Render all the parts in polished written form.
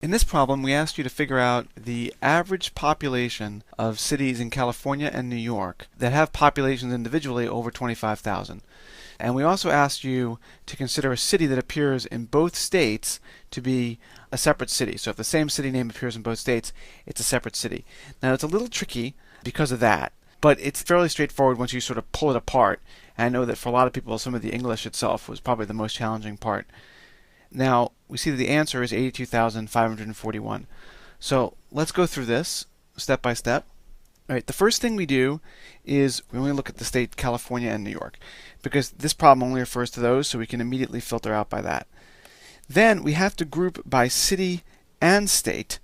In this problem, we asked you to figure out the average population of cities in California and New York that have populations individually over 25,000. And we also asked you to consider a city that appears in both states to be a separate city. So if the same city name appears in both states, it's a separate city. Now it's a little tricky because of that, but it's fairly straightforward once you sort of pull it apart. And I know that for a lot of people, some of the English itself was probably the most challenging part. Now, we see that the answer is 82,541. So let's go through this step by step. All right, the first thing we do is we only look at the state California and New York, because this problem only refers to those, so we can immediately filter out by that. Then we have to group by city and state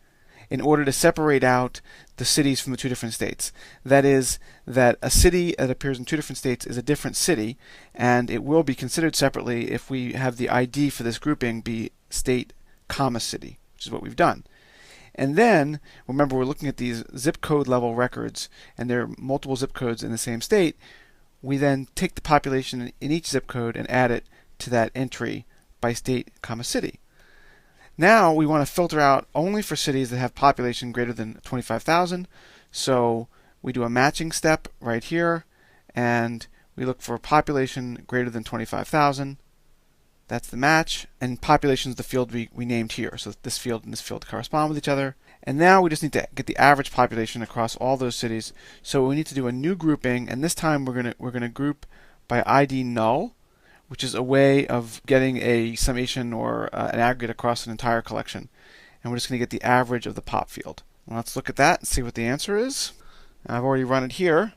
in order to separate out the cities from the two different states. That is, that a city that appears in two different states is a different city, and it will be considered separately if we have the ID for this grouping be state, comma, city, which is what we've done. And then, remember, we're looking at these zip code level records, and there are multiple zip codes in the same state. We then take the population in each zip code and add it to that entry by state, comma, city. Now we want to filter out only for cities that have population greater than 25,000. So we do a matching step right here, and we look for population greater than 25,000. That's the match, and population is the field we named here. So this field and this field correspond with each other. And now we just need to get the average population across all those cities. So we need to do a new grouping, and this time we're gonna group by ID null, which is a way of getting a summation or an aggregate across an entire collection. And we're just going to get the average of the pop field. Well, let's look at that and see what the answer is. I've already run it here.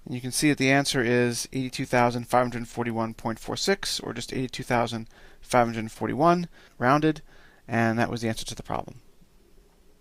And you can see that the answer is 82,541.46, or just 82,541 rounded. And that was the answer to the problem.